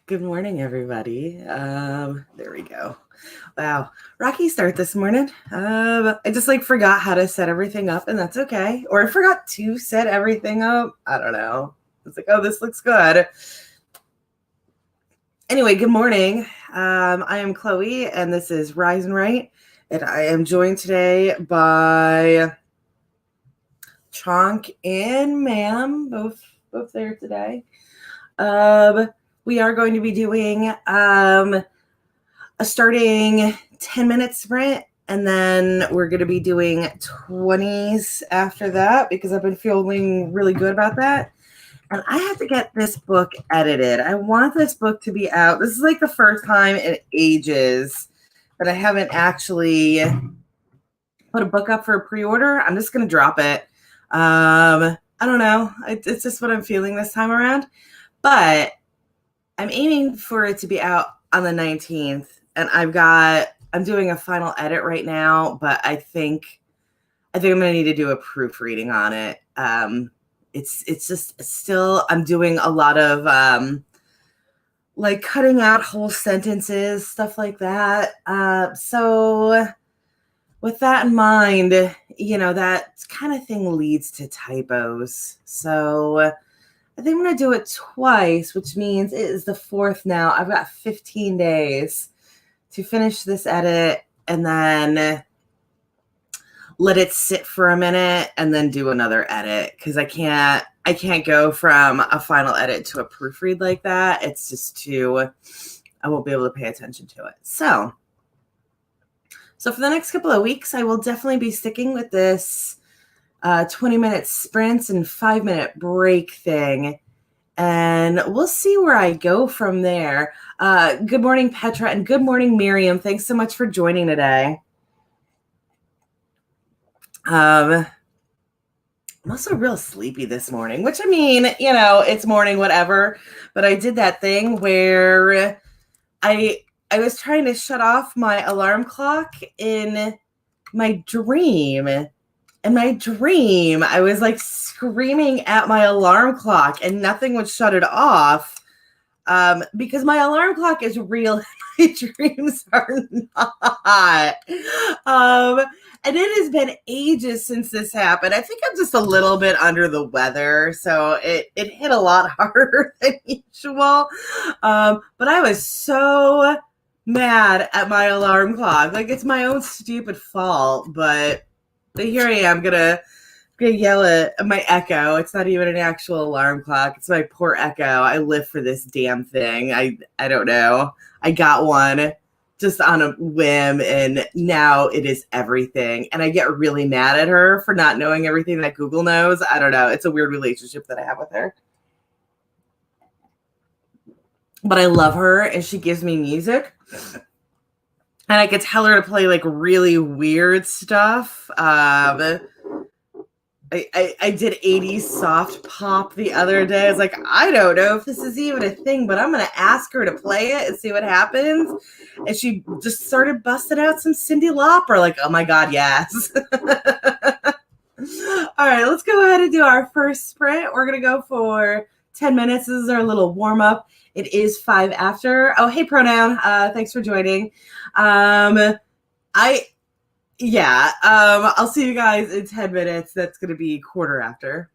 Good morning, everybody. There we go. Wow, rocky start this morning. I just forgot how to set everything up, and that's okay. Or I forgot to set everything up. I don't know. It's like, oh, this looks good. Anyway, good morning. I am Chloe, and this is Rise and Right, and I am joined today by Chonk and Ma'am, both there today. We are going to be doing a starting 10-minute sprint, and then we're going to be doing 20s after that because I've been feeling really good about that. And I have to get this book edited. I want this book to be out. This is like the first time in ages that I haven't actually put a book up for a pre-order. I'm just going to drop it. I don't know. It's just what I'm feeling this time around. But I'm aiming for it to be out on the 19th, and I'm doing a final edit right now, but I think I'm going to need to do a proofreading on it. It's just still, I'm doing a lot of cutting out whole sentences, stuff like that. So with that in mind, that kind of thing leads to typos. So I think I'm going to do it twice, which means it is the fourth now. I've got 15 days to finish this edit and then let it sit for a minute and then do another edit, because I can't go from a final edit to a proofread like that. It's just I won't be able to pay attention to it. So for the next couple of weeks, I will definitely be sticking with this 20-minute sprints and 5-minute break thing. And we'll see where I go from there. Good morning, Petra, and good morning, Miriam. Thanks so much for joining today. I'm also real sleepy this morning, which, I mean, it's morning, whatever. But I did that thing where I was trying to shut off my alarm clock in my dream. In my dream, I was screaming at my alarm clock and nothing would shut it off, because my alarm clock is real. My dreams are not. And it has been ages since this happened. I think I'm just a little bit under the weather, so it hit a lot harder than usual. But I was so mad at my alarm clock. It's my own stupid fault, but here I am gonna yell at my Echo. It's not even an actual alarm clock. It's my poor Echo. I live for this damn thing. I don't know. I got one just on a whim, and now it is everything. And I get really mad at her for not knowing everything that Google knows. I don't know. It's a weird relationship that I have with her. But I love her, and she gives me music. And I could tell her to play really weird stuff. I did 80s soft pop the other day. I was like, I don't know if this is even a thing, but I'm going to ask her to play it and see what happens. And she just started busting out some Cyndi Lauper. Oh my God, yes. All right, let's go ahead and do our first sprint. We're going to go for 10 minutes. This is our little warm up. It is 5 after. Oh, hey, Pronoun. Thanks for joining. I'll see you guys in 10 minutes. That's going to be quarter after.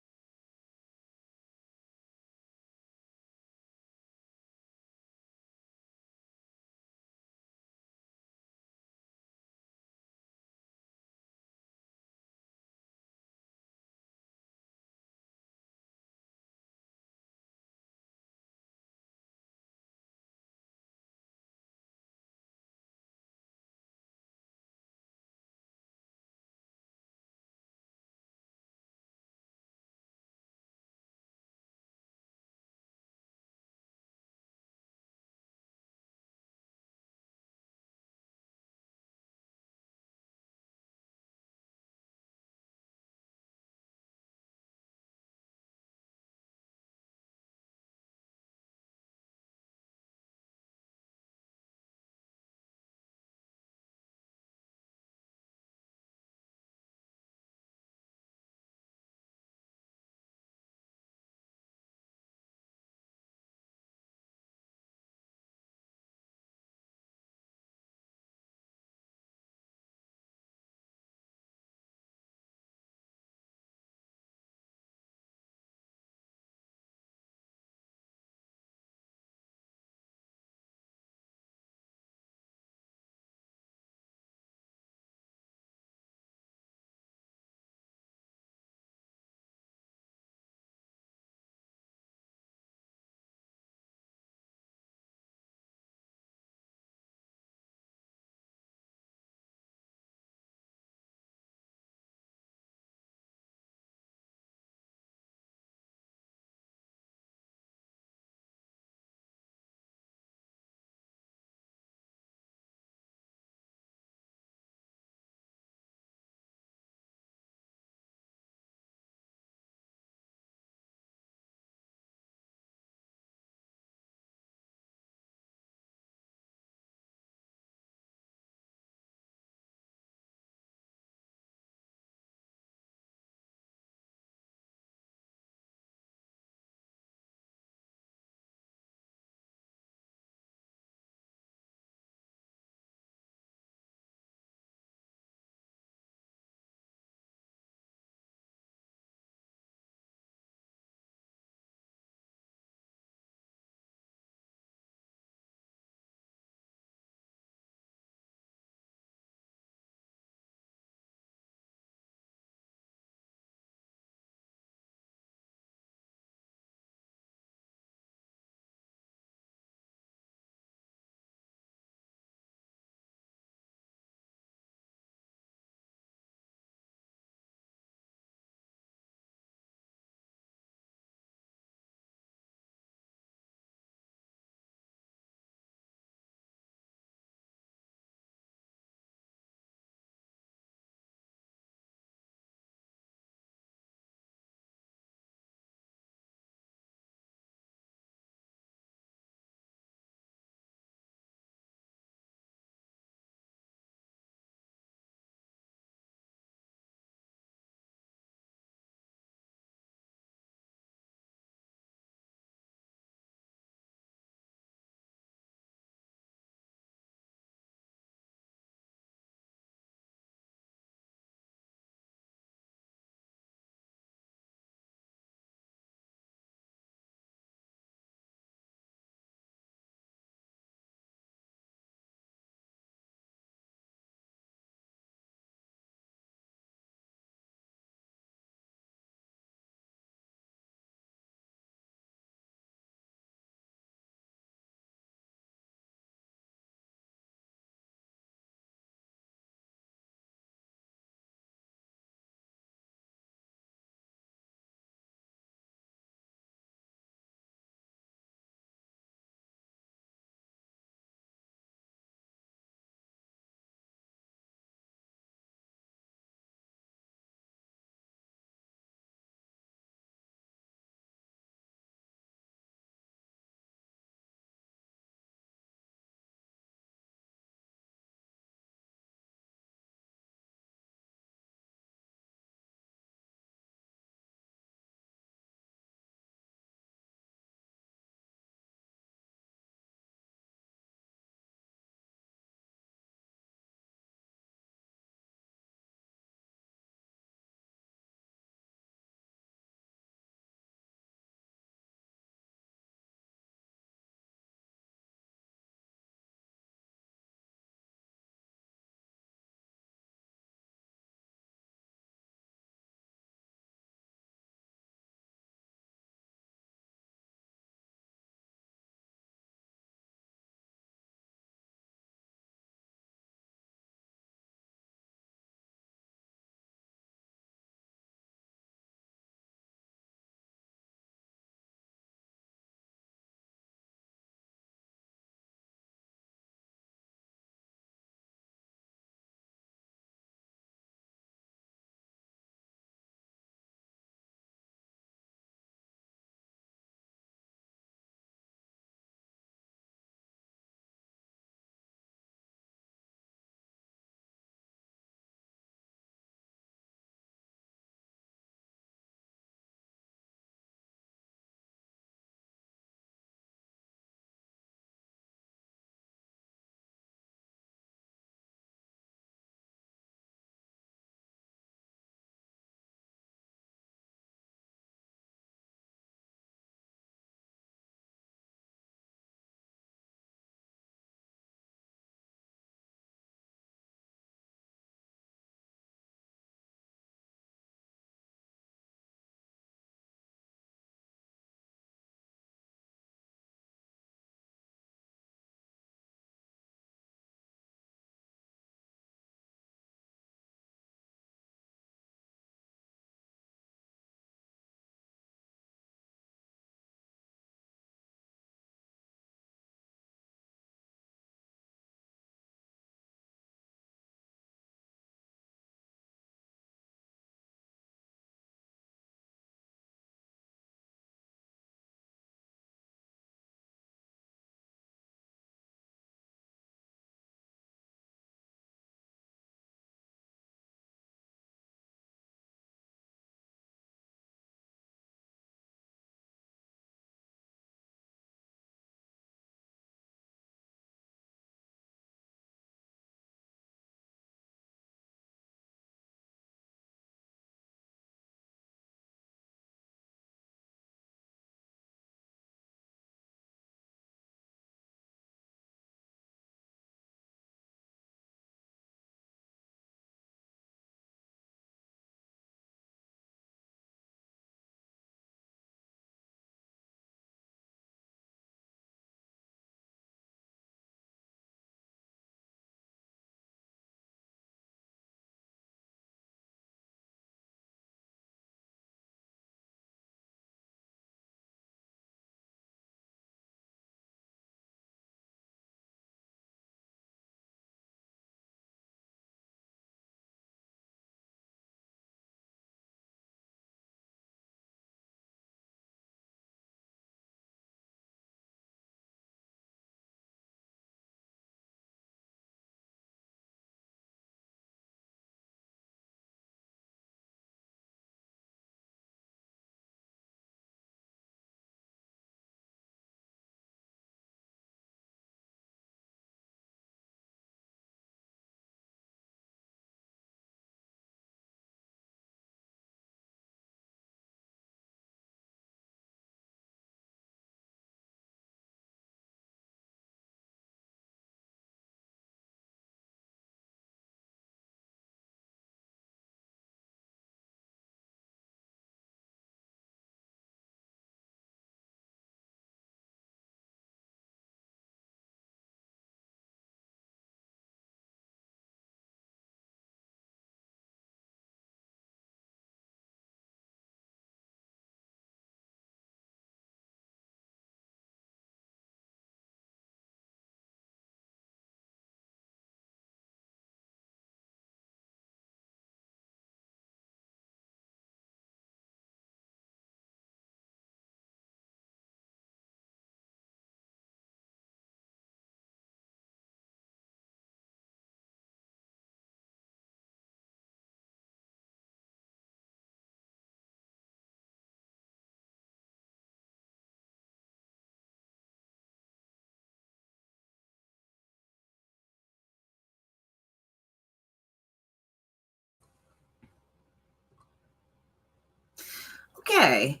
Okay,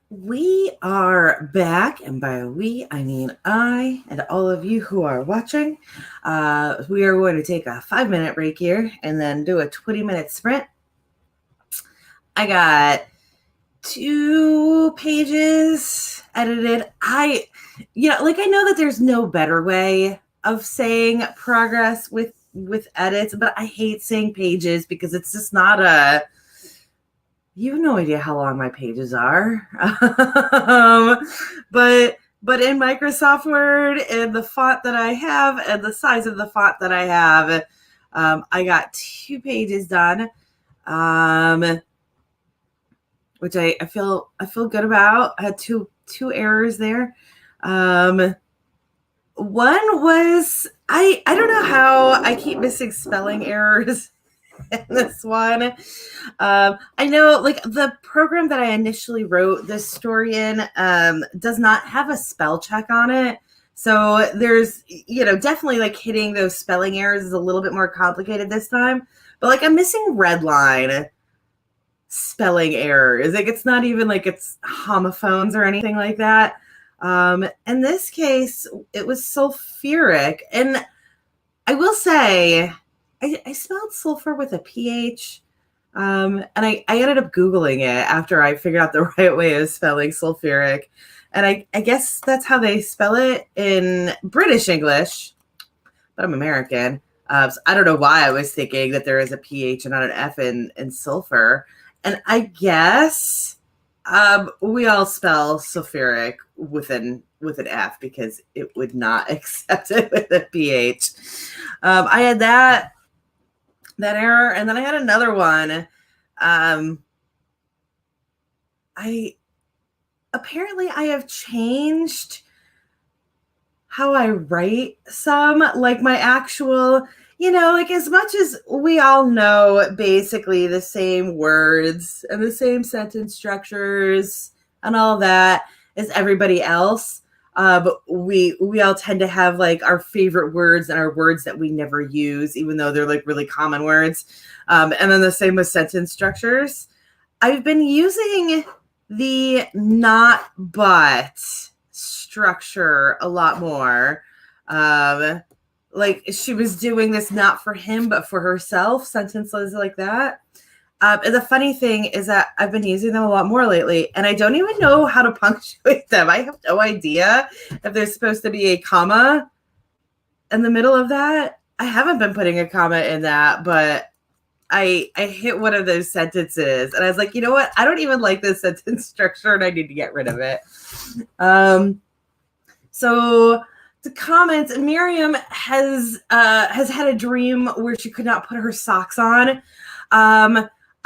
we are back, and by we, I mean I and all of you who are watching. We are going to take a 5-minute break here and then do a 20-minute sprint. I got 2 pages edited. I know that there's no better way of saying progress with edits, but I hate saying pages because it's just not a. You have no idea how long my pages are. But in Microsoft Word and the font that I have and the size of the font that I have, I got 2 pages done, which I feel good about. I had two errors there. One was I don't know how I keep missing spelling errors in this one. I know, like, the program that I initially wrote this story in does not have a spell check on it. So there's, definitely like hitting those spelling errors is a little bit more complicated this time. But like I'm missing red line spelling errors. Like it's not even like it's homophones or anything like that. In this case, it was sulfuric. And I will say, I spelled sulfur with a PH. And I ended up Googling it after I figured out the right way of spelling sulfuric. And I guess that's how they spell it in British English, but I'm American. So I don't know why I was thinking that there is a PH and not an F in sulfur. And I guess we all spell sulfuric with an F because it would not accept it with a PH. I had that error, and then I had another one. Apparently I have changed how I write some, like my actual, like as much as we all know basically the same words and the same sentence structures and all that as everybody else. But we all tend to have like our favorite words and our words that we never use, even though they're like really common words. And then the same with sentence structures. I've been using the not but structure a lot more. Like she was doing this not for him, but for herself, sentences like that. And the funny thing is that I've been using them a lot more lately, and I don't even know how to punctuate them. I have no idea if there's supposed to be a comma in the middle of that. I haven't been putting a comma in that, but I hit one of those sentences, and I was like, you know what? I don't even like this sentence structure, and I need to get rid of it. So the comments, Miriam has had a dream where she could not put her socks on.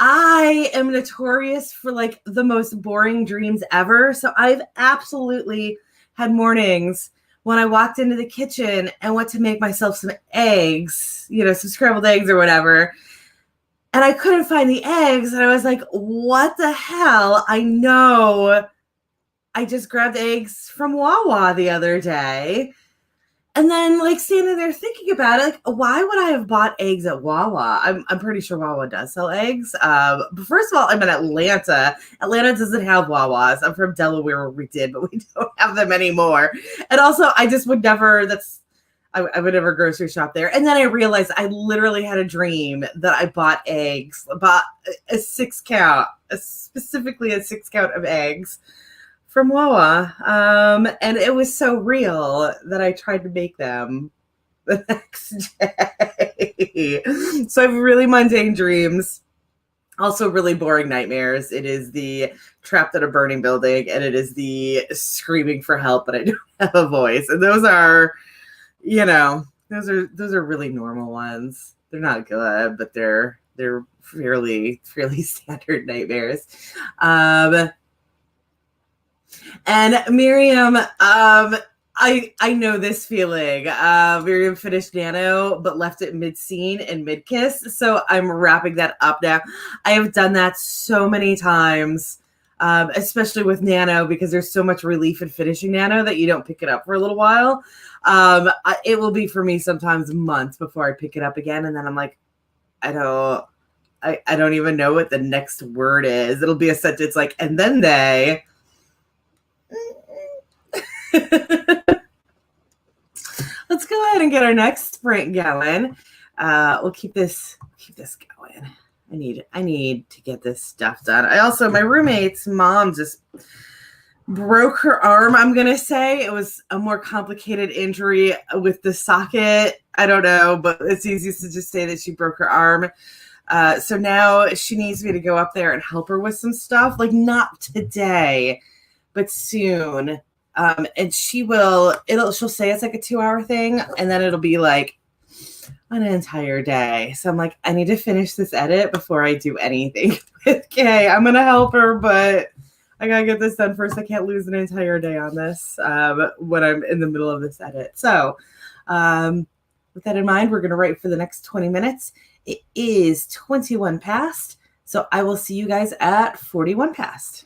I am notorious for like the most boring dreams ever. So I've absolutely had mornings when I walked into the kitchen and went to make myself some eggs, some scrambled eggs or whatever. And I couldn't find the eggs. And I was like, what the hell? I know I just grabbed eggs from Wawa the other day. And then, like, standing there thinking about it, like, why would I have bought eggs at Wawa? I'm pretty sure Wawa does sell eggs. But first of all, I'm in Atlanta. Atlanta doesn't have Wawas. I'm from Delaware where we did, but we don't have them anymore. And also, I just would never, I would never grocery shop there. And then I realized I literally had a dream that I bought eggs, bought a 6-count, specifically a 6-count of eggs from Wawa. And it was so real that I tried to make them the next day. So I have really mundane dreams, also really boring nightmares. It is the trapped in a burning building, and it is the screaming for help, but I don't have a voice. And those are, those are really normal ones. They're not good, but they're fairly standard nightmares. And Miriam, I know this feeling. Miriam finished Nano, but left it mid-scene and mid-kiss. So I'm wrapping that up now. I have done that so many times, especially with Nano, because there's so much relief in finishing Nano that you don't pick it up for a little while. It will be for me sometimes months before I pick it up again. And then I'm like, I don't I don't even know what the next word is. It'll be a sentence like, and then they. Let's go ahead and get our next sprint going. We'll keep this going. I need to get this stuff done. My roommate's mom just broke her arm. I'm gonna say it was a more complicated injury with the socket. I don't know, but it's easiest to just say that she broke her arm. So now she needs me to go up there and help her with some stuff. Like not today, but soon. And she'll say it's like a 2-hour thing, and then it'll be like an entire day. So I'm like, I need to finish this edit before I do anything with Kay. I'm gonna help her, but I gotta get this done first. I can't lose an entire day on this when I'm in the middle of this edit. So with that in mind, we're gonna write for the next 20 minutes. It is 21 past. So I will see you guys at 41 past.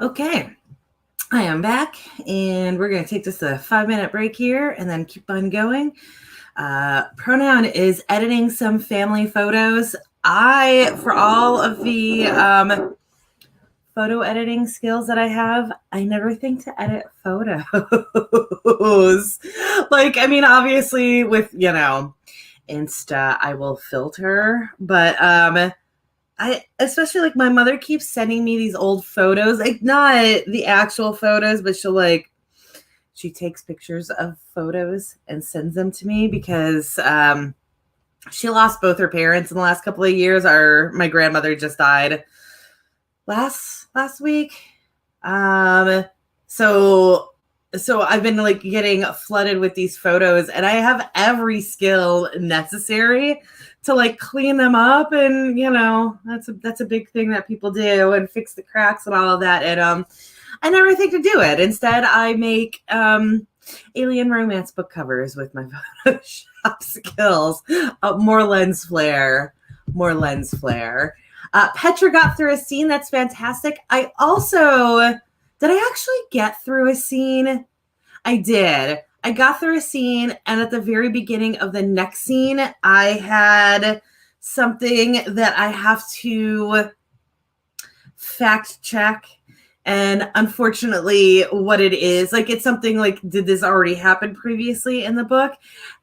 Okay, I am back, and we're going to take just a 5-minute break here and then keep on going. Pronoun is editing some family photos. For all of the photo editing skills that I have, I never think to edit photos. Obviously with, Insta, I will filter, but I especially like my mother keeps sending me these old photos, like not the actual photos, but she takes pictures of photos and sends them to me because she lost both her parents in the last couple of years. My grandmother just died last week. So I've been like getting flooded with these photos, and I have every skill necessary to like clean them up, and that's a big thing that people do, and fix the cracks and all of that. And I never think to do it. Instead, I make alien romance book covers with my Photoshop skills. More lens flare. Petra got through a scene. That's fantastic. Did I actually get through a scene? I did. I got through a scene, and at the very beginning of the next scene, I had something that I have to fact check. And unfortunately, what it is, like, it's something like, did this already happen previously in the book?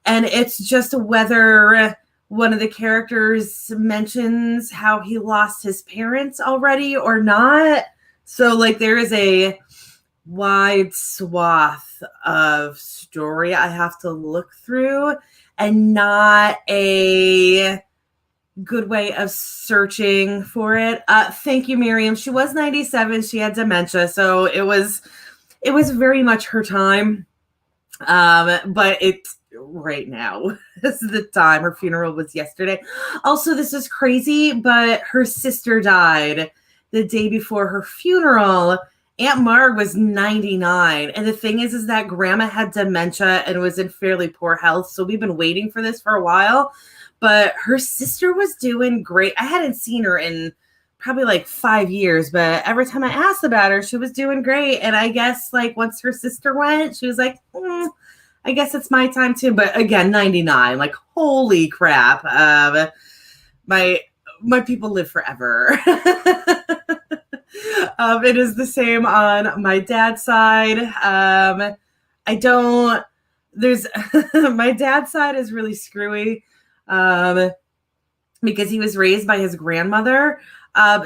And it's just whether one of the characters mentions how he lost his parents already or not. So, like, there is a wide swath of story I have to look through, and not a good way of searching for it. Thank you, Miriam. She was 97. She had dementia, so it was very much her time. But it's right now. This is the time. Her funeral was yesterday. Also, this is crazy, but her sister died the day before her funeral. Aunt Marg was 99. And the thing is that grandma had dementia and was in fairly poor health. So we've been waiting for this for a while. But her sister was doing great. I hadn't seen her in probably like 5 years, but every time I asked about her, she was doing great. And I guess like once her sister went, she was like, I guess it's my time too. But again, 99, like, holy crap. My people live forever. It is the same on my dad's side. My dad's side is really screwy. Because he was raised by his grandmother.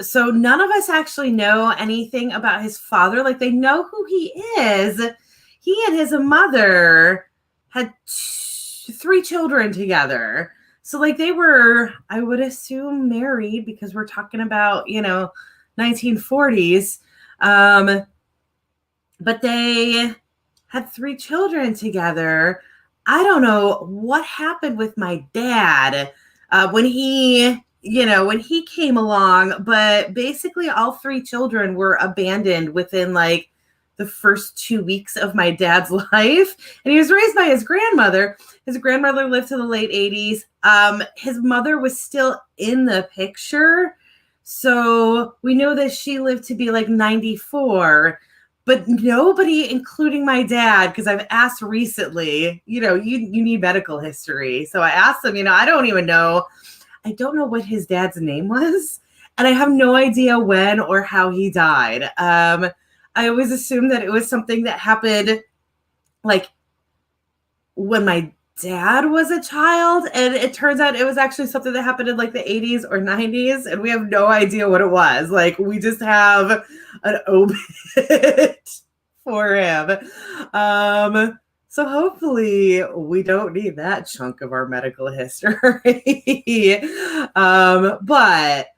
So none of us actually know anything about his father. Like, they know who he is. He and his mother had 3 children together. So, like, they were, I would assume, married, because we're talking about, 1940s. But they had 3 children together. I don't know what happened with my dad when he came along, but basically all 3 children were abandoned within like the first 2 weeks of my dad's life. And he was raised by his grandmother. His grandmother lived to the late 80s. His mother was still in the picture. So we know that she lived to be like 94. But nobody, including my dad, because I've asked recently, you need medical history. So I asked him, I don't know what his dad's name was. And I have no idea when or how he died. I always assumed that it was something that happened like when my dad was a child. And it turns out it was actually something that happened in like the 80s or 90s. And we have no idea what it was. Like, we just have an obit for him. So hopefully we don't need that chunk of our medical history. But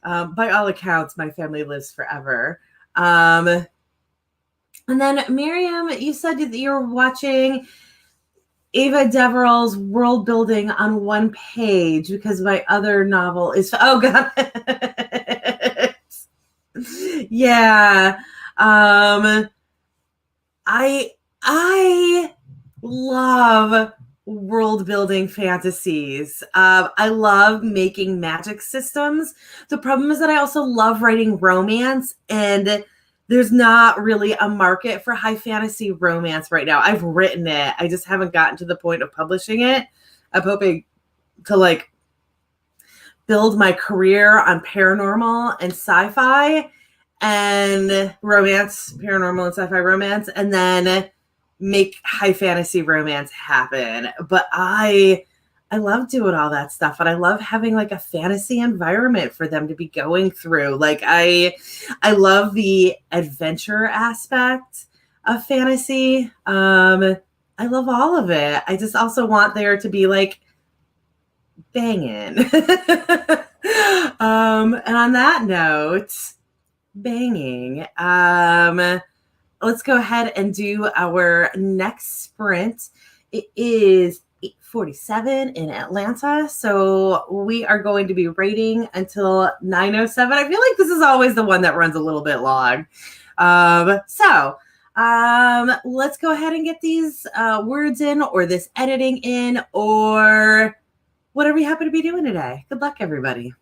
by all accounts, my family lives forever. And then Miriam, you said that you're watching Ava Deverell's world building on one page because my other novel is, oh God. Yeah. I love world building fantasies. I love making magic systems. The problem is that I also love writing romance, and there's not really a market for high fantasy romance right now. I've written it. I just haven't gotten to the point of publishing it. I'm hoping to like build my career on paranormal and sci-fi and romance, paranormal and sci-fi romance, and then make high fantasy romance happen. But I love doing all that stuff, and I love having like a fantasy environment for them to be going through. Like I love the adventure aspect of fantasy. I love all of it. I just also want there to be like banging. And on that note, banging. Let's go ahead and do our next sprint. It is 8:47 in Atlanta, so we are going to be rating until 9:07. I feel like this is always the one that runs a little bit long. Let's go ahead and get these words in, or this editing in, or whatever you happen to be doing today. Good luck, everybody.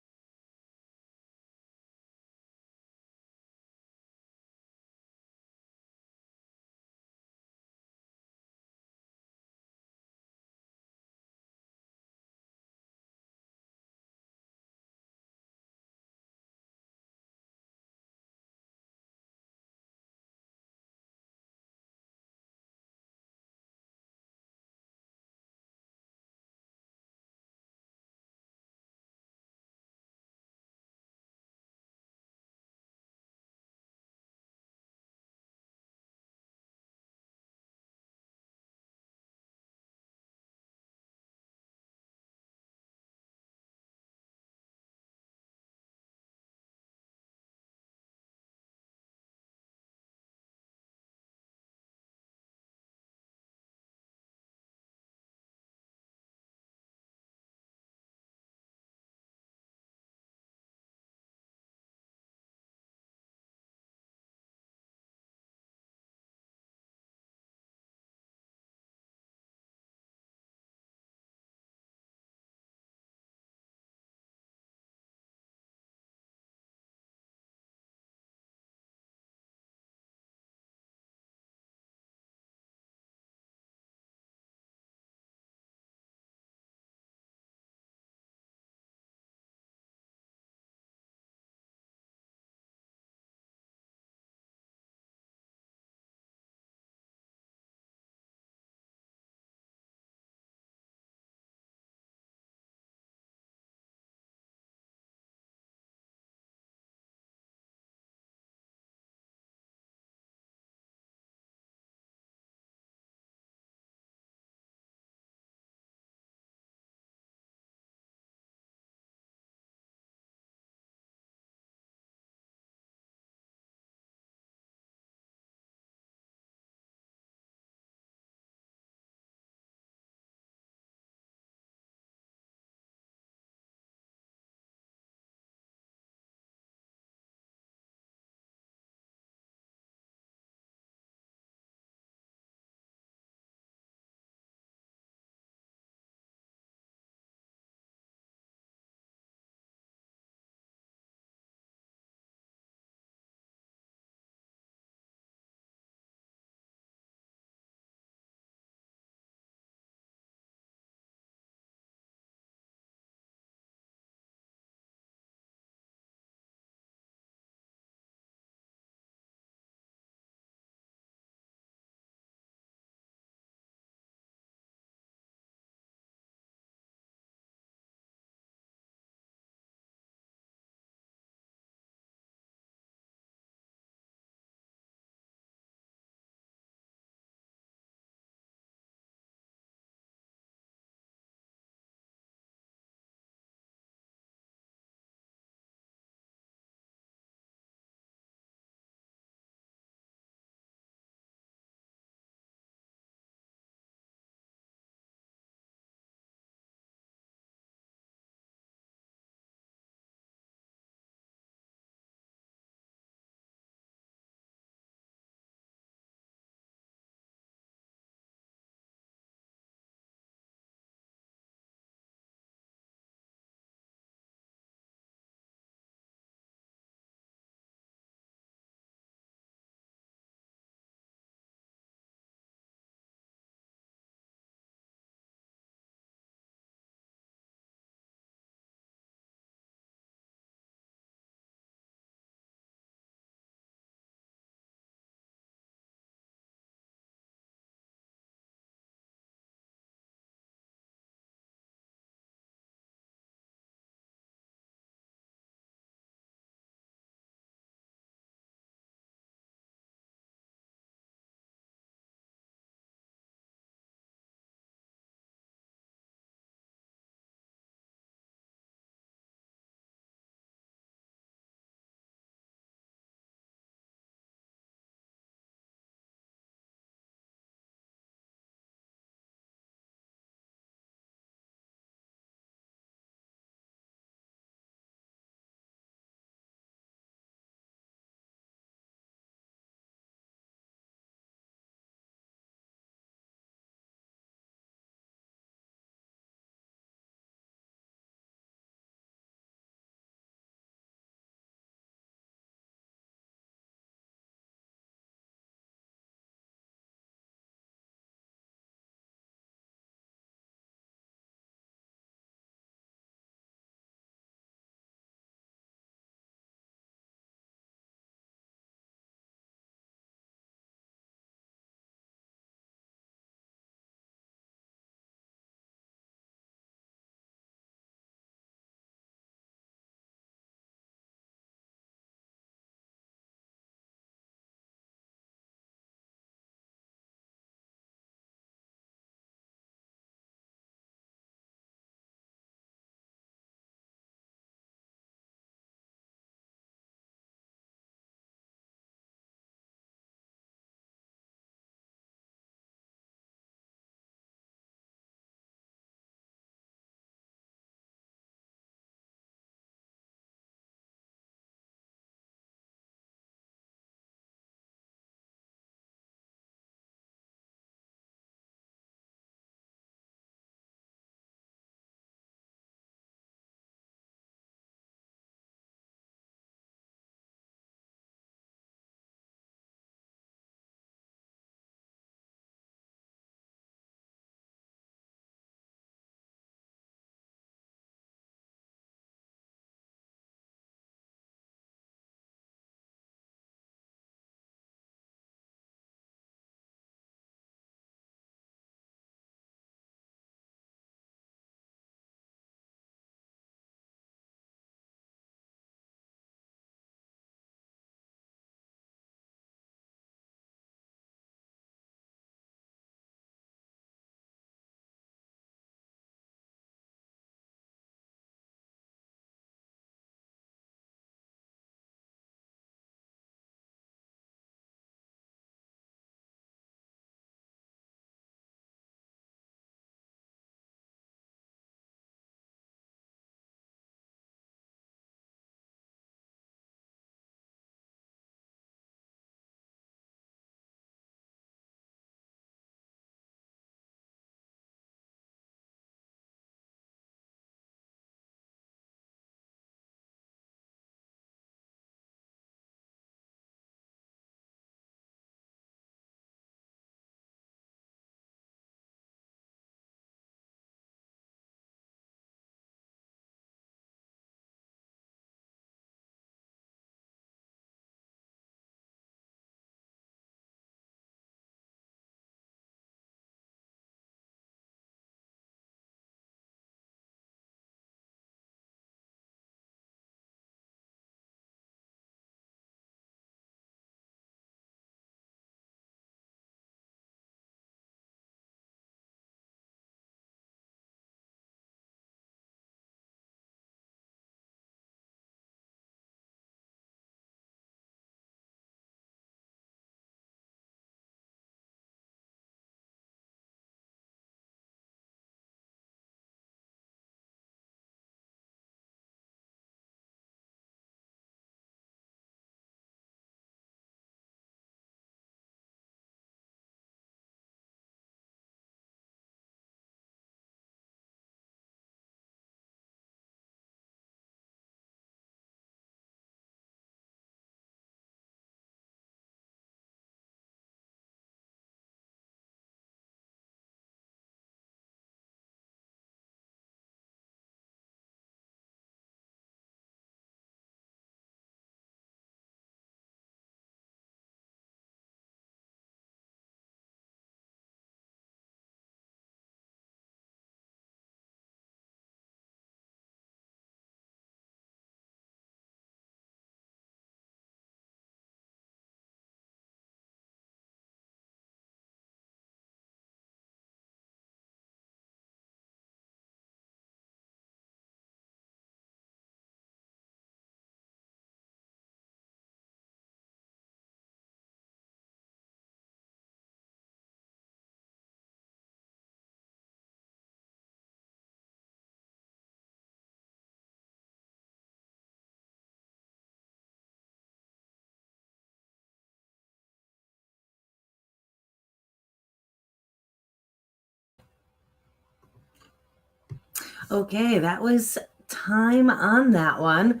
Okay, that was time on that one.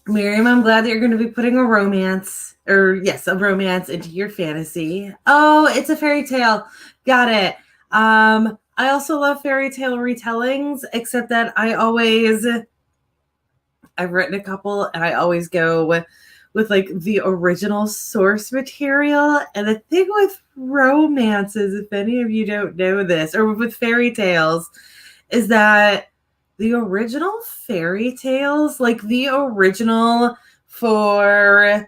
Miriam, I'm glad that you're going to be putting a romance into your fantasy. Oh, it's a fairy tale. Got it. I also love fairy tale retellings, except that I've written a couple and I always go with like the original source material. And the thing with romances, if any of you don't know this, or with fairy tales, is that the original fairy tales, like the original for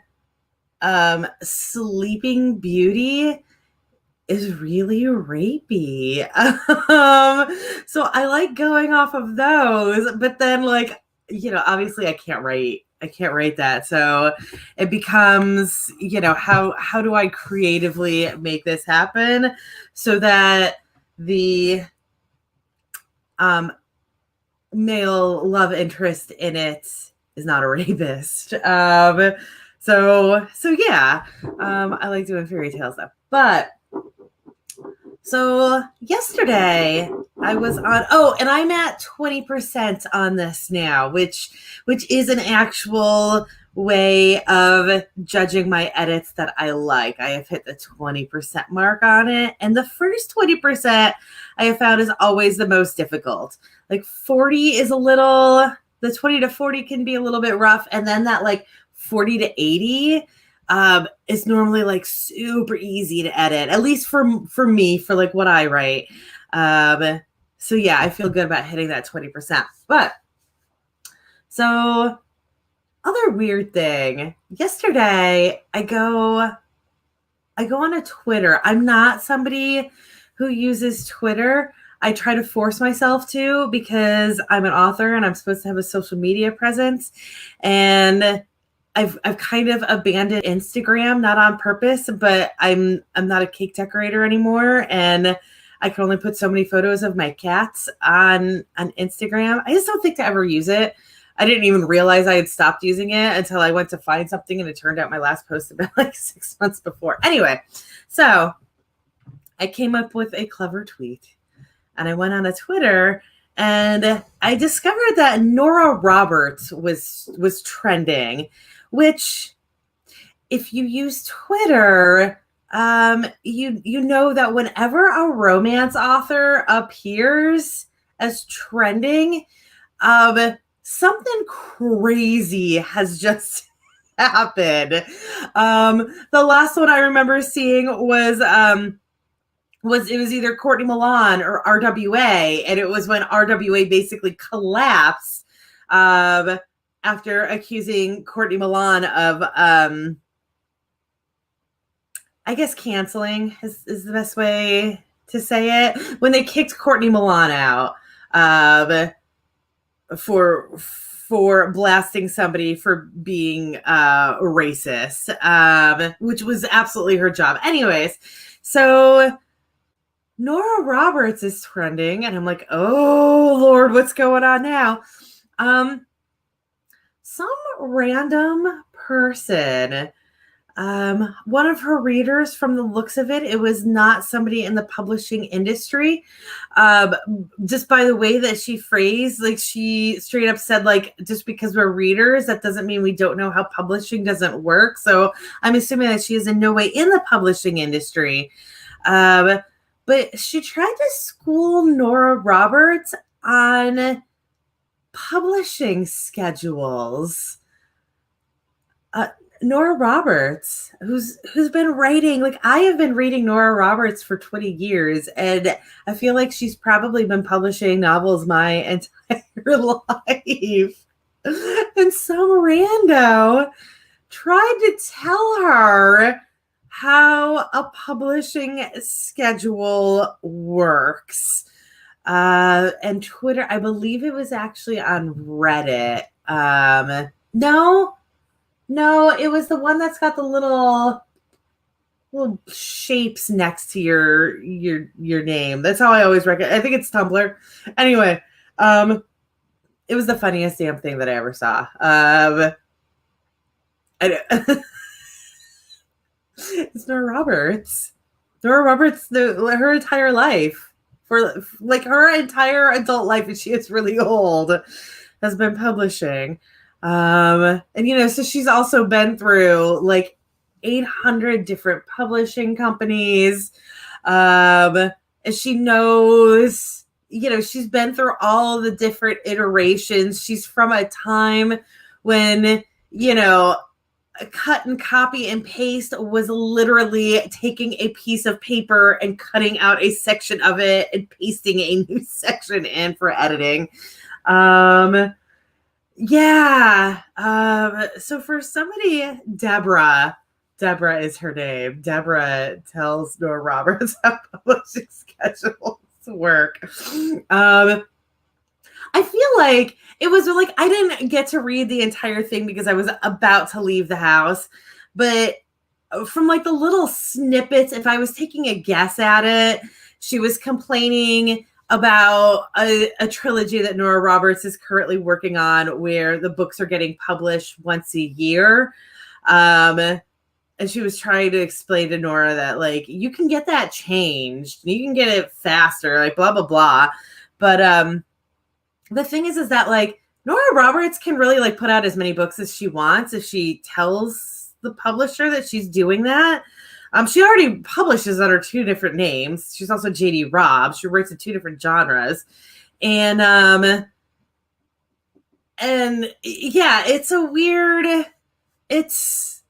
Sleeping Beauty, is really rapey. So I like going off of those, but then like, obviously I can't write that. So it becomes, how do I creatively make this happen so that the male love interest in it is not a rapist. So yeah, I like doing fairy tales though. But so yesterday I was on, and I'm at 20% on this now, which is an actual way of judging my edits that I like. I have hit the 20% mark on it. And the first 20% I have found is always the most difficult. Like 40 is the 20 to 40 can be a little bit rough. And then that like 40 to 80 is normally like super easy to edit, at least for me, for like what I write. So yeah, I feel good about hitting that 20%. But so other weird thing, yesterday I go on a Twitter. I'm not somebody who uses Twitter. I try to force myself to because I'm an author and I'm supposed to have a social media presence. And I've kind of abandoned Instagram, not on purpose, but I'm not a cake decorator anymore, and I can only put so many photos of my cats on Instagram. I just don't think to ever use it. I didn't even realize I had stopped using it until I went to find something, and it turned out my last post had been like 6 months before. Anyway, so I came up with a clever tweet, and I went on a Twitter. And I discovered that Nora Roberts was trending, which, if you use Twitter, you know that whenever a romance author appears as trending, something crazy has just happened. The last one I remember seeing was it was either Courtney Milan or RWA, and it was when RWA basically collapsed after accusing Courtney Milan of I guess canceling is the best way to say it, when they kicked Courtney Milan out for blasting somebody for being racist, which was absolutely her job. Anyways, so Nora Roberts is trending, and I'm like, oh Lord, what's going on now? Some random person, one of her readers, from the looks of it, it was not somebody in the publishing industry. Just by the way that she phrased, like she straight up said, like, just because we're readers, that doesn't mean we don't know how publishing doesn't work. So I'm assuming that she is in no way in the publishing industry. But she tried to school Nora Roberts on publishing schedules. Nora Roberts, who's been writing, like, I have been reading Nora Roberts for 20 years, and I feel like she's probably been publishing novels my entire life. And some rando tried to tell her how a publishing schedule works. And Twitter, I believe it was actually on Reddit. No, it was the one that's got the little shapes next to your name. That's how I always recognize. I think it's Tumblr. Anyway, it was the funniest damn thing that I ever saw. It's Nora Roberts. Her entire life. for like her entire adult life, and she is really old, has been publishing. And so she's also been through like 800 different publishing companies. And she knows, she's been through all the different iterations. She's from a time when, cut and copy and paste was literally taking a piece of paper and cutting out a section of it and pasting a new section in for editing. Yeah. So for somebody, Deborah is her name. Deborah tells Nora Roberts how publishing schedules work. I feel like it was like I didn't get to read the entire thing because I was about to leave the house. But from like the little snippets, if I was taking a guess at it, she was complaining about a trilogy that Nora Roberts is currently working on where the books are getting published once a year. And she was trying to explain to Nora that like you can get that changed. You can get it faster, like blah, blah, blah. But the thing is that like Nora Roberts can really like put out as many books as she wants if she tells the publisher that she's doing that. She already publishes under 2 different names. She's also J.D. Robb. She writes in 2 different genres. And yeah, it's a weird, it's,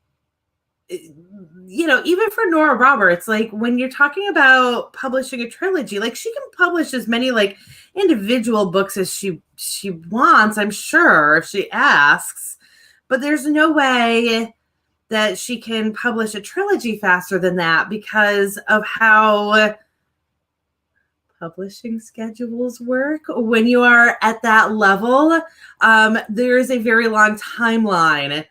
even for Nora Roberts, like when you're talking about publishing a trilogy, like she can publish as many like individual books as she wants, I'm sure, if she asks, but there's no way that she can publish a trilogy faster than that because of how publishing schedules work. When you are at that level, there is a very long timeline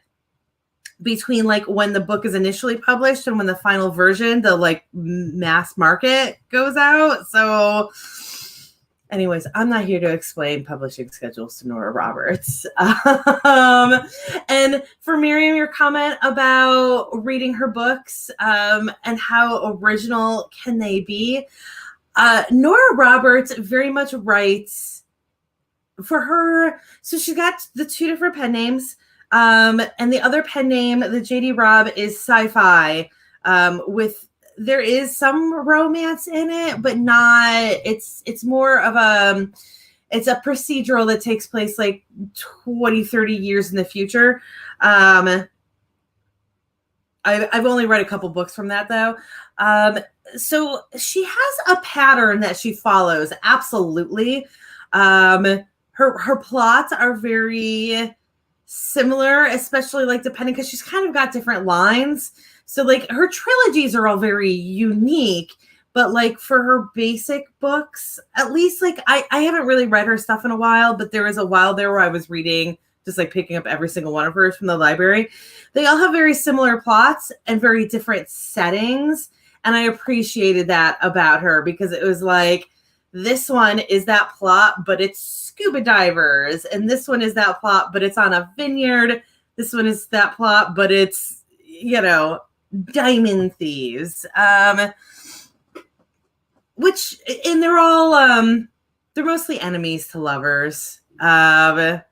between like when the book is initially published and when the final version, the like mass market, goes out. So anyways, I'm not here to explain publishing schedules to Nora Roberts. And for Miriam, your comment about reading her books and how original can they be? Nora Roberts very much writes for her. So she's got the 2 different pen names. And the other pen name, the J.D. Robb, is sci-fi with there is some romance in it, but not. It's more of it's a procedural that takes place like 20, 30 years in the future. I've only read a couple books from that though. So she has a pattern that she follows. Absolutely. Her plots are very similar, especially like depending, because she's kind of got different lines. So like her trilogies are all very unique, but like for her basic books, at least like I haven't really read her stuff in a while, but there was a while there where I was reading, just like picking up every single one of hers from the library. They all have very similar plots and very different settings. And I appreciated that about her because it was like, this one is that plot, but it's scuba divers. And this one is that plot, but it's on a vineyard. This one is that plot, but it's, diamond thieves. Which, and they're all, they're mostly enemies to lovers. Not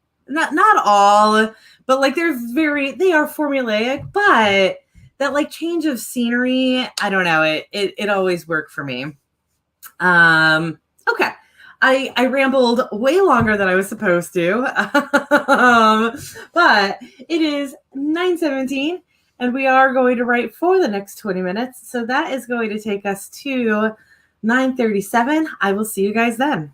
all, but like they are formulaic, but that like change of scenery, I don't know, it always worked for me. Okay. I rambled way longer than I was supposed to. But it is 9:17 and we are going to write for the next 20 minutes. So that is going to take us to 9:37. I will see you guys then.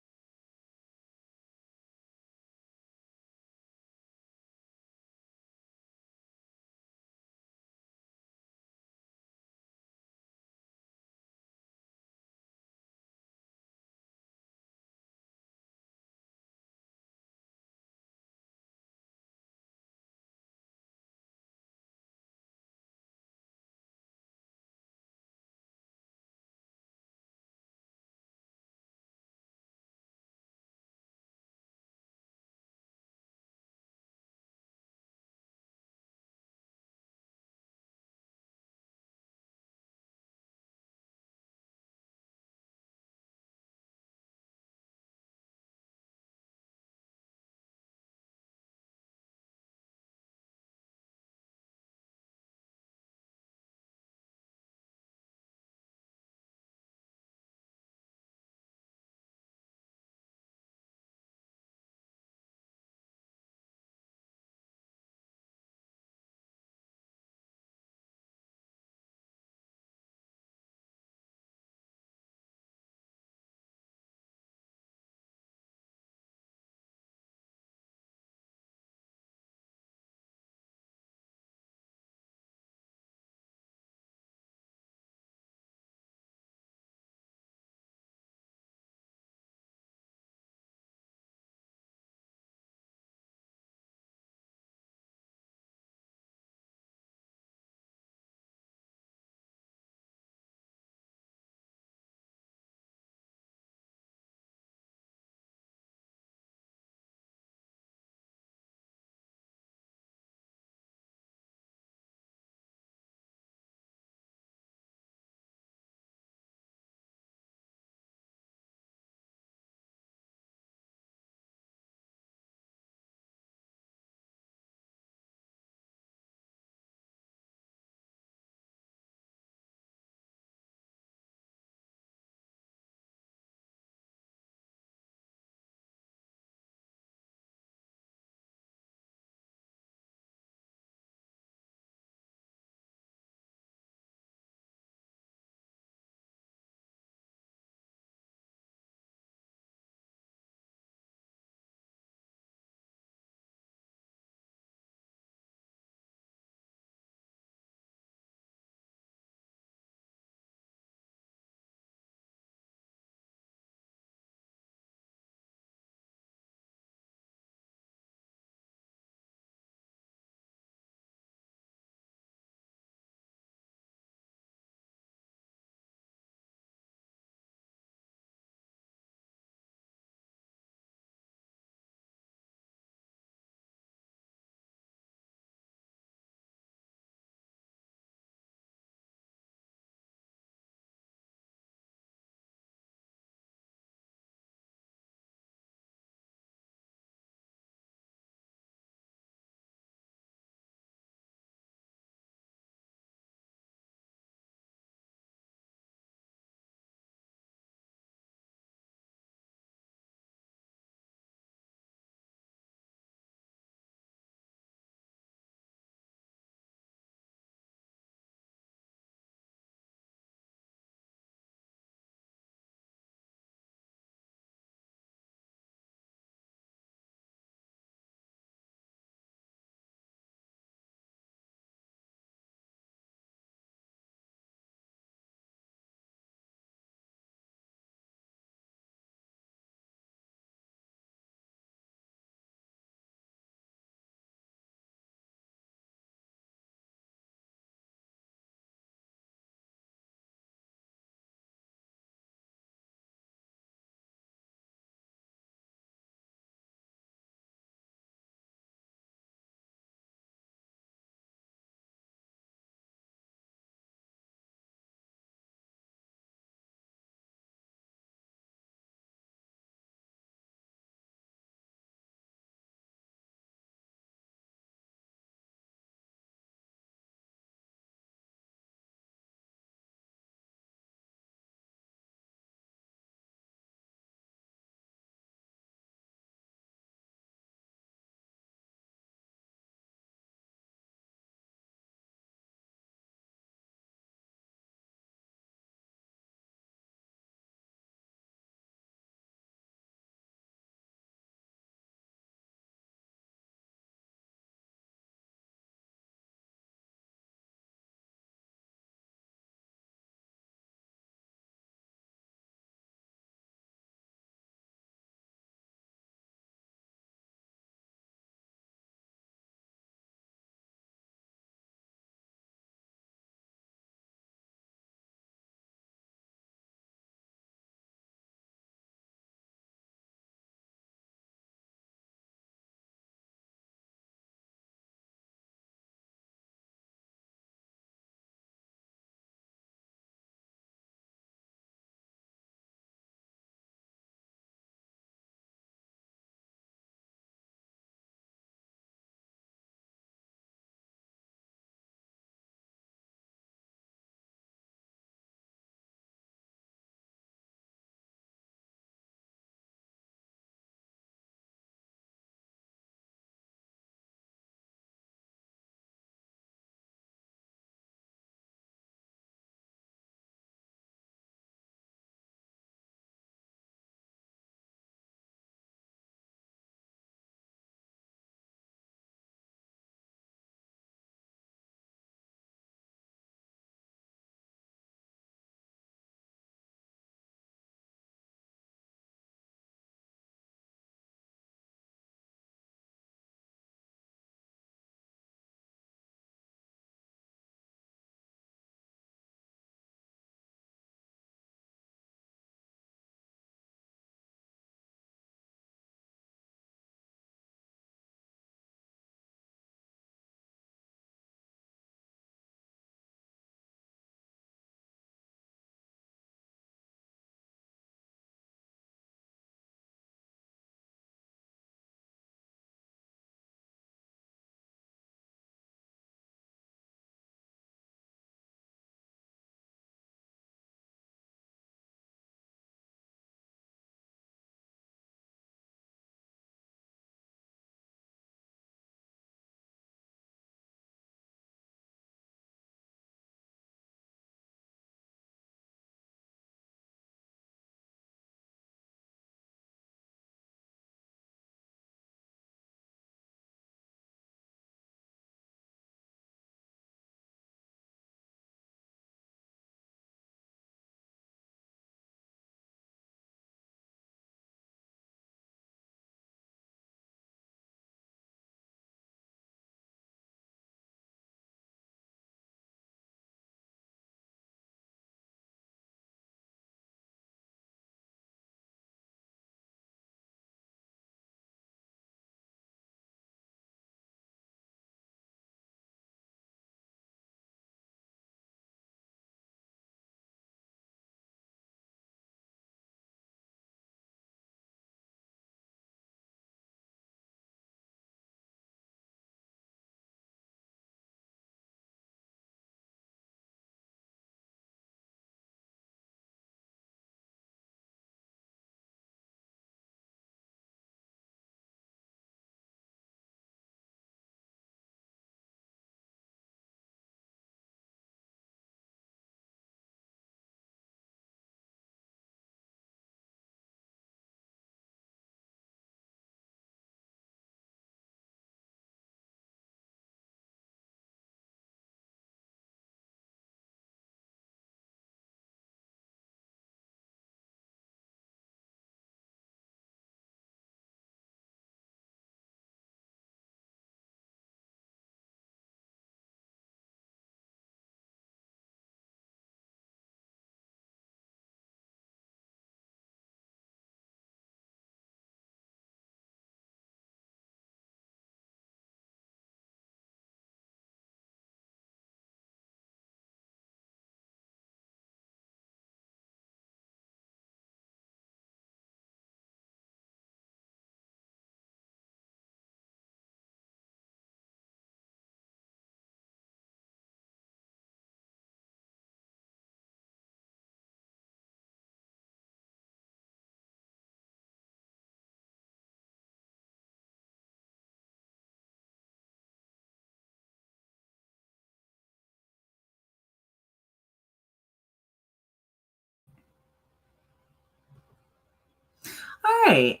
All right,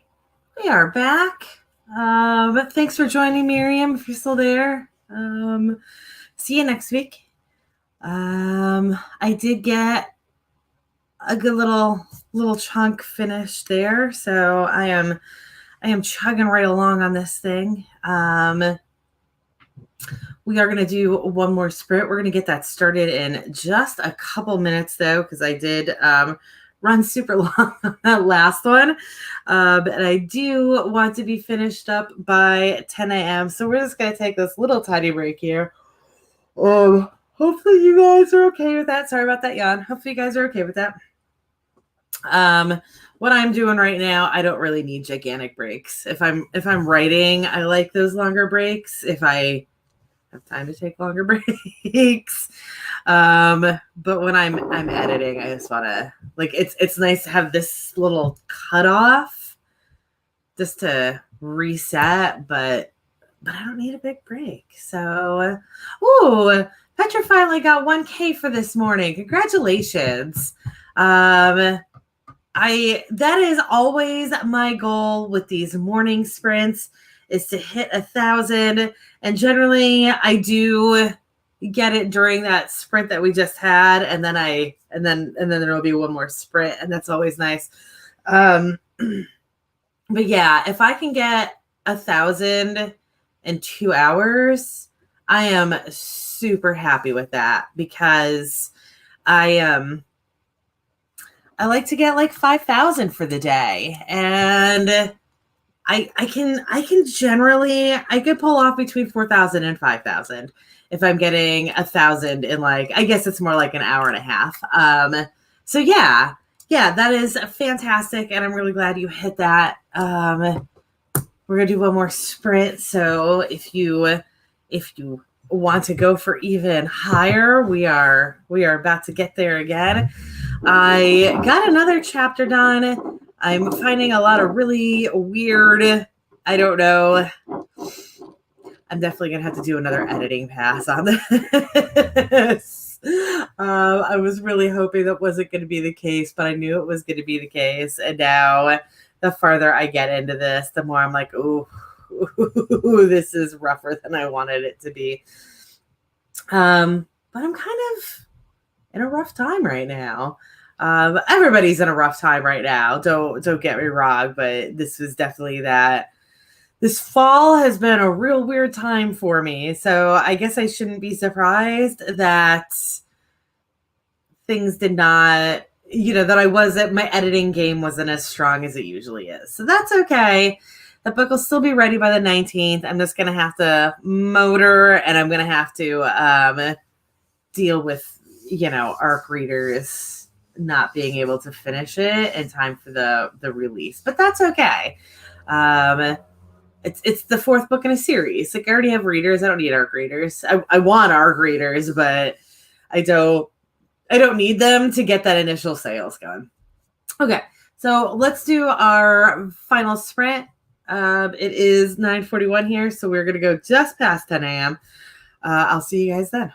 we are back. Thanks for joining, Miriam, if you're still there. See you next week. I did get a good little chunk finished there, so I am chugging right along on this thing. We are going to do one more sprint. We're going to get that started in just a couple minutes, though, because I did run super long on that last one. And I do want to be finished up by 10 a.m. So we're just going to take this little tiny break here. Hopefully you guys are okay with that. Sorry about that yawn. Hopefully you guys are okay with that. What I'm doing right now, I don't really need gigantic breaks. If I'm writing, I like those longer breaks. If I have time to take longer breaks. But when I'm editing, I just want to it's nice to have this little cutoff just to reset, but I don't need a big break. So, Petra finally got 1K for this morning. Congratulations. That is always my goal with these morning sprints is to hit 1,000. And generally I do get it during that sprint that we just had. And then there'll be one more sprint, and that's always nice. But yeah, if I can get 1,000 in 2 hours, I am super happy with that, because I like to get like 5,000 for the day, and I can generally I could pull off between 4,000 and 5,000 if I'm getting 1,000 in I guess it's more like an hour and a half. So yeah, that is fantastic, and I'm really glad you hit that. We're gonna do one more sprint, so if you want to go for even higher, we are about to get there again. I got another chapter done. I'm finding a lot of really weird, I don't know. I'm definitely going to have to do another editing pass on this. I was really hoping that wasn't going to be the case, but I knew it was going to be the case. And now the farther I get into this, the more I'm like, ooh, this is rougher than I wanted it to be. But I'm kind of in a rough time right now. Everybody's in a rough time right now. Don't get me wrong, but this was definitely that. This fall has been a real weird time for me. So I guess I shouldn't be surprised that things did not, that my editing game wasn't as strong as it usually is. So that's okay. The book will still be ready by the 19th. I'm just going to have to motor, and I'm going to have to deal with, ARC readers not being able to finish it in time for the release. But that's okay. It's the fourth book in a series. I already have readers. I don't need ARC readers. I want ARC readers, but I don't need them to get that initial sales going. Okay, so let's do our final sprint. It is 9:41 here, so we're going to go just past 10 a.m. I'll see you guys then.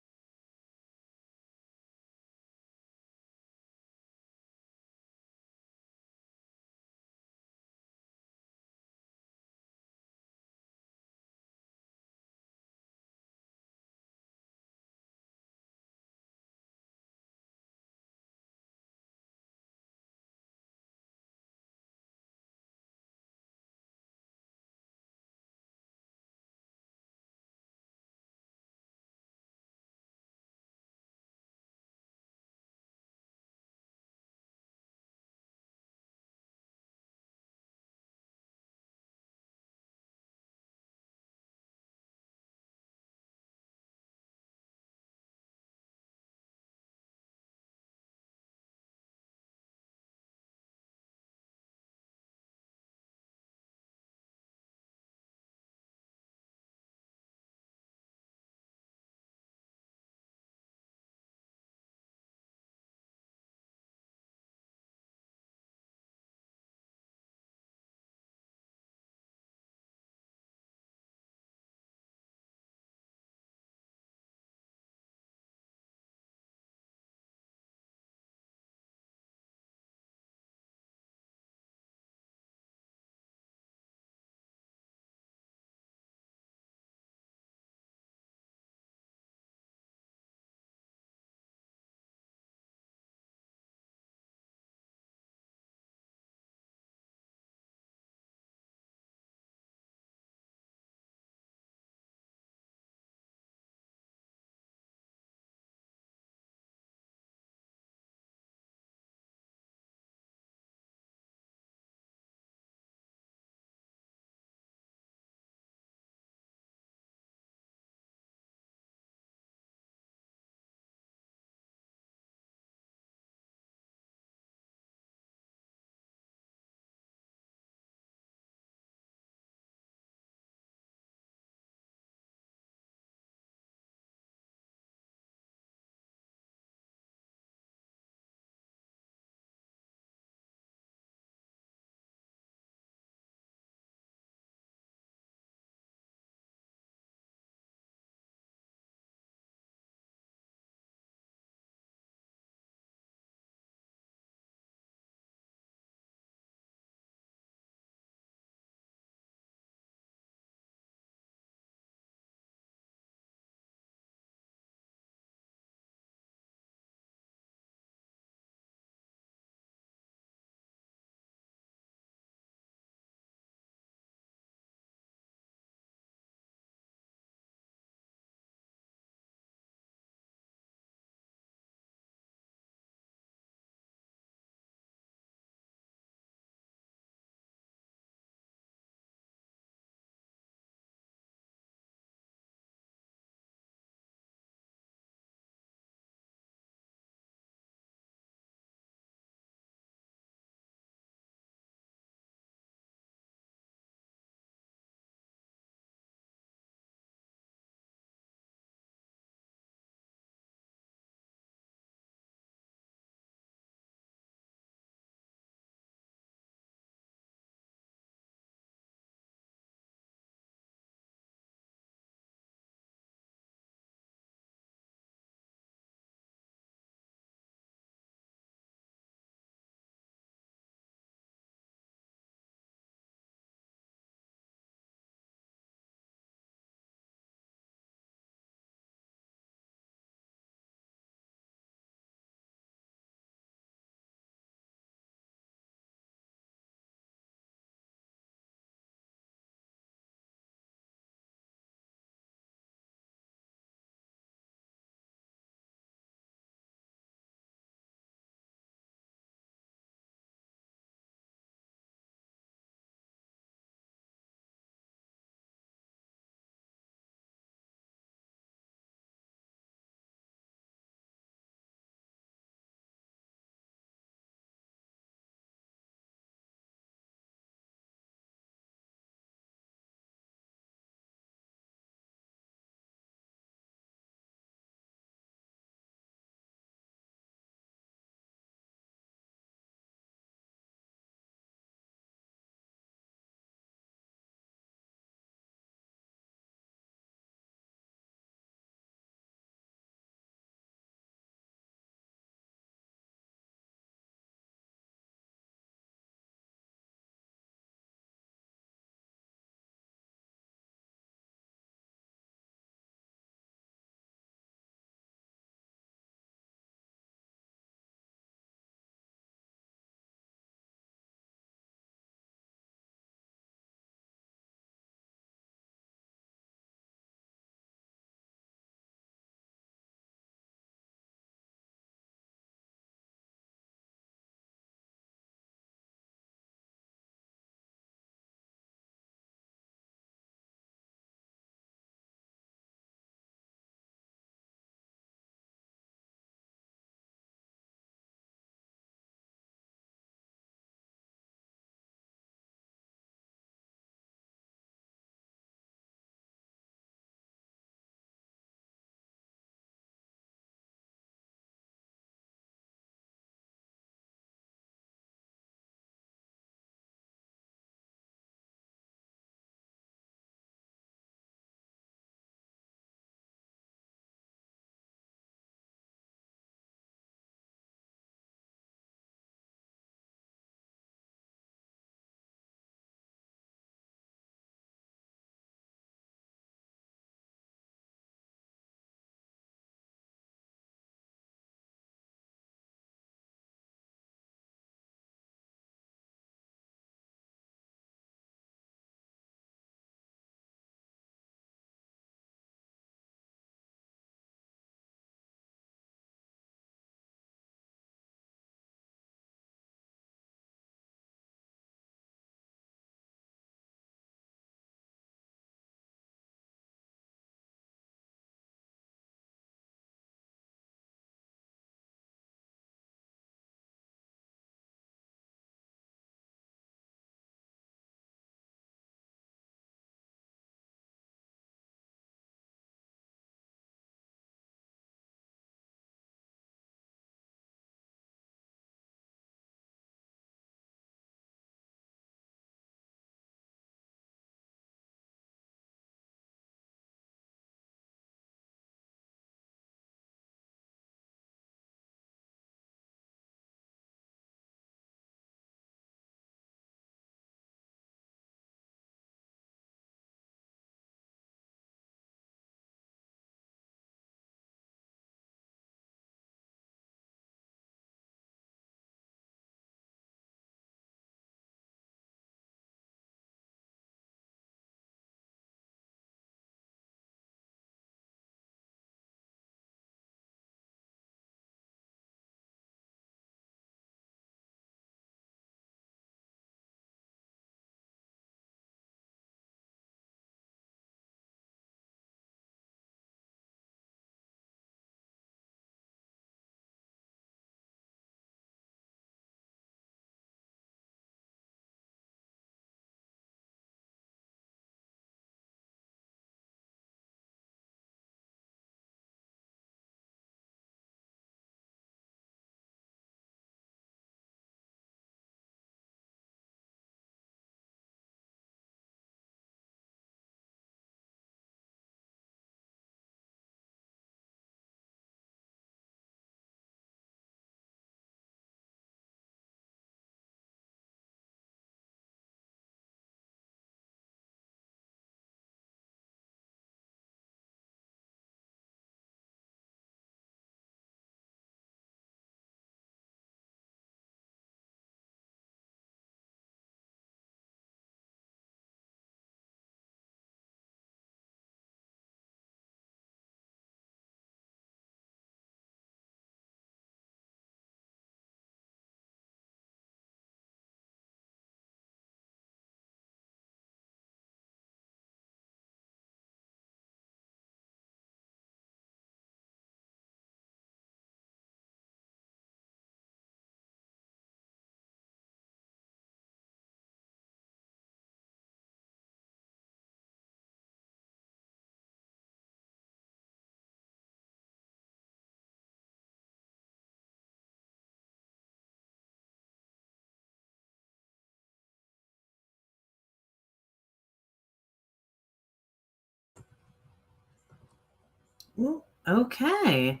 Okay.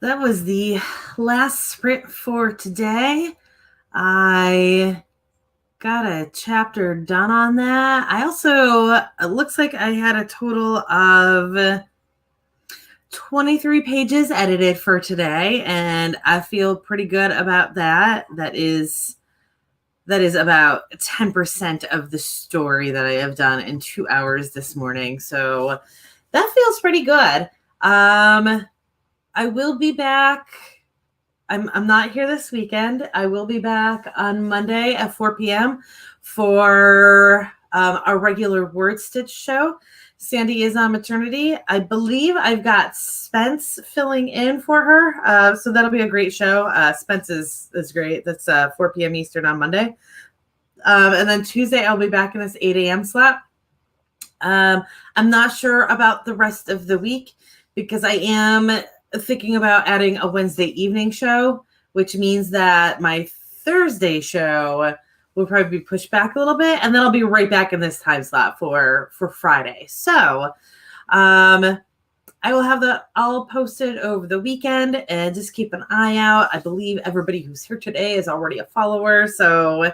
That was the last sprint for today. I got a chapter done on that. I also, it looks like I had a total of 23 pages edited for today, and I feel pretty good about that. That is about 10% of the story that I have done in 2 hours this morning. So that feels pretty good. I will be back. I'm not here this weekend. I will be back on Monday at 4 p.m. for our regular Word Stitch show. Sandy is on maternity. I believe I've got Spence filling in for her. So that'll be a great show. Spence is great. That's 4 p.m. Eastern on Monday. And then Tuesday, I'll be back in this 8 a.m. slot. I'm not sure about the rest of the week because I am thinking about adding a Wednesday evening show, which means that my Thursday show will probably be pushed back a little bit, and then I'll be right back in this time slot for Friday. So I will have that all posted over the weekend, and just keep an eye out. I believe everybody who's here today is already a follower, so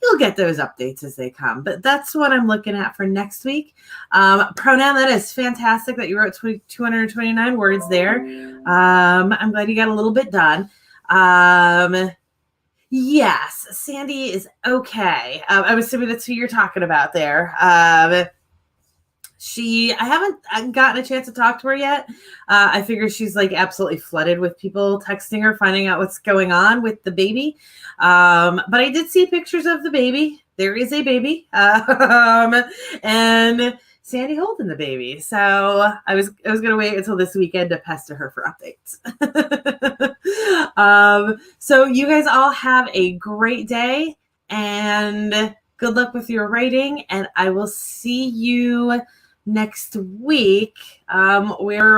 you'll get those updates as they come. But that's what I'm looking at for next week. Pronoun, that is fantastic that you wrote 229 words there. I'm glad you got a little bit done. Yes, Sandy is okay. I'm assuming that's who you're talking about there. I haven't gotten a chance to talk to her yet. I figure she's like absolutely flooded with people texting her, finding out what's going on with the baby. But I did see pictures of the baby. There is a baby, and Sandy holding the baby. So I was going to wait until this weekend to pester her for updates. So you guys all have a great day, and good luck with your writing. And I will see you next week, where